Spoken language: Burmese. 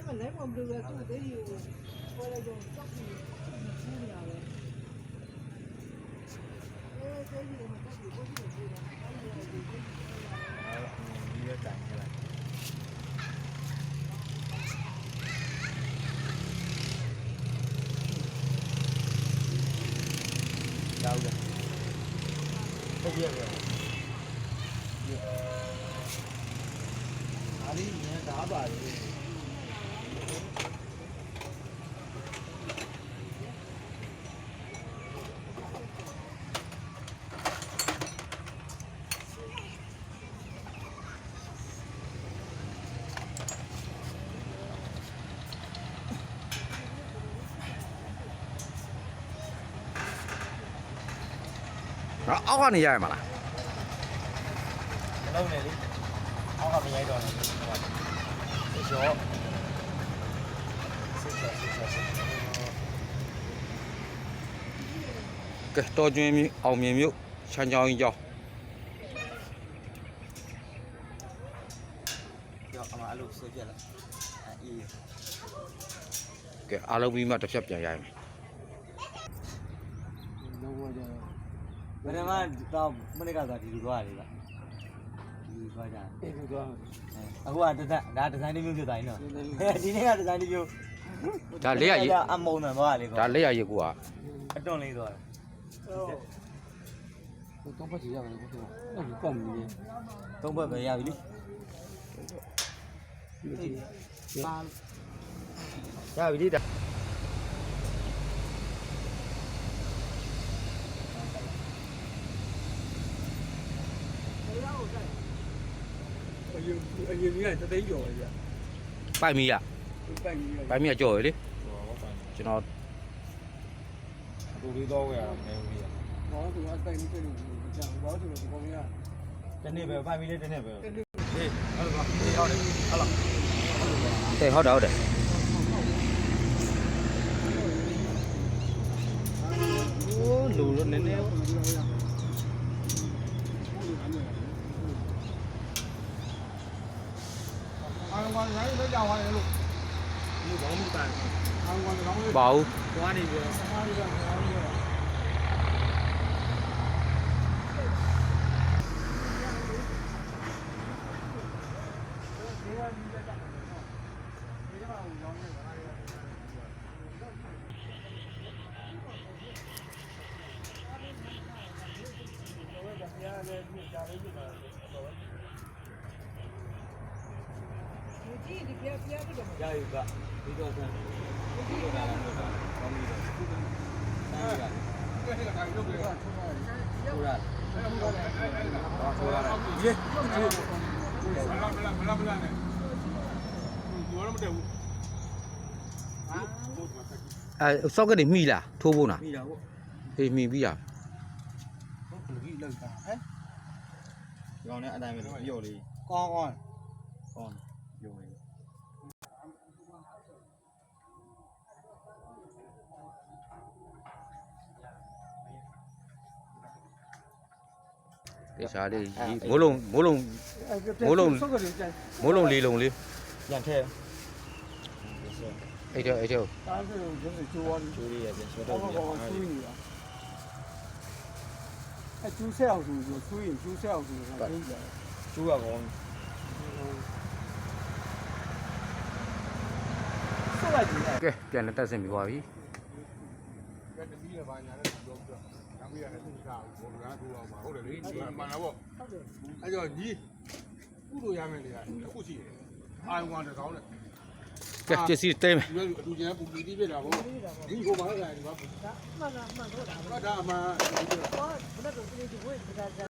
မလဲမလို့ပဲသူ့သေးကြီးကိုပေါ်လိုက်တော့တောက်ပြီးချူးနေရတယ်သေးကြီးကမတက်ဘူးကိုကြီးကိုပြေးတာအဲ့ဒီလိုဒီရတိုင်းကလာရောက်တယ်ပြည့်ရတယ်အားလေးညဓာပါလေအောက်ကနေရရမှာလားမလုံးနဲ့လေအောက်ကမရိုက်တော့ဘူးရောကဲတော်ကျွင်းအောင်မြင်မြို့ချမ်းချောင်းကြီးကျောင်းရောအမအဲ့လိုဆိုပြလိုက်အေးကဲအားလုံးပြီးမှတစ်ဖြတ်ပြန်ရရမယ်ဘယ်မှာတော့မနေ့ကတော့ဒီလိုသွားတယ်ဗျဒီလိုသွားကြတယ်ဒီလိုသွားအခုကဒါဒီဇိုင်းတစ်မျိုးဖြစ်သွားပြီနော်ဒီနေ့ကဒီဇိုင်းတစ်မျိုးဒါလေးရရေအမုံတန်သွားလေကွာဒါလေးရရေကွာအတွန်းလေးသွားတယ်တော့ပတ်ကြည့်ရမယ်ကွာအဲ့ဒီကောက်နေသုံးဘက်ပဲရပြီလေရပြီဒီအရင်ကတသိန်းကျော်လေဗျပိုက်မီရပိုက်မီရကြော်ရလေကျွန်တော်တူလေးတော့ရအောင်နေဦးရဘာလို့သူအတိုင်းမသိလို့ကြာဘာလို့ဒီကောင်ကတနေ့ပဲပိုက်မီလေးတနေ့ပဲဟေးဟုတ်တယ်ဟုတ်တယ်ဟုတ်တယ်โอ้လူလို့နည်းနည်းအားလုံးကလည်းလက်ကြောင်သွားတယ်လို့ဒီဘောင်းမှုတန်အားလုံးကလည်းကောင်းလေးပါဘူးသွားနေပြီဆမားလေးကကောင်းလေးရယူကဒီတော့ဆန်းဒီတော့ကောင်းပြီတော့ဆန်းရတာကဲကဲကဲလုပ်ပြီးတော့ဆိုရဆိုရရေမလားနဲ့သူကတော့မတက်ဘူးအဲစောက်ကနေမိလားထိုးဖို့လားမိတာပေါ့အေးမိပြီးရဟုတ်ကဲ့လောက်တာဟဲ့ဒီကောင်နဲ့အတိုင်းပဲပြောလေးကောင်းကောင်းပြောနေတေချာလေးမိုးလုံးလေးလုံးလေးပြန်ထဲအဲ့တော့တားဆိုရင်ကျိုးဝါးကျိုးလေးရပြန်ဆွဲတော့ဆွေးနေတာအကျူးဆက်အောင်ဆိုဆွေးရင်ကျူးဆက်အောင်ဆိုတာကျိုးကြတယ်ကျိုးရကောင်းဆက်လိုက်ကြည့်ကဲပြန်လက်တက်ဆင်ပြီးသွားပြီကဲတပီးရပါညာနဲ့ပြောပြီးတော့တပီးရတယ်သူစားဘောကတူအောင်ပါဟုတ်တယ်လေမှန်တာပေါ့ဟုတ်တယ်အဲ့တော့ညီကုလို့ရမယ်လေတစ်ခုရှိတယ်အာယုံကတစ်ကောင်းနဲ့ကဲပစ္စည်းတဲမယ်ဒီအတူကျန်ပူပီတိပြတာပေါ့ဒီဟိုမှာလည်းဒီမှာပူတာမှန်တော့ဒါအမှန်ဒါအမှန်ဘယ်တော့ဒီဝေးဒါ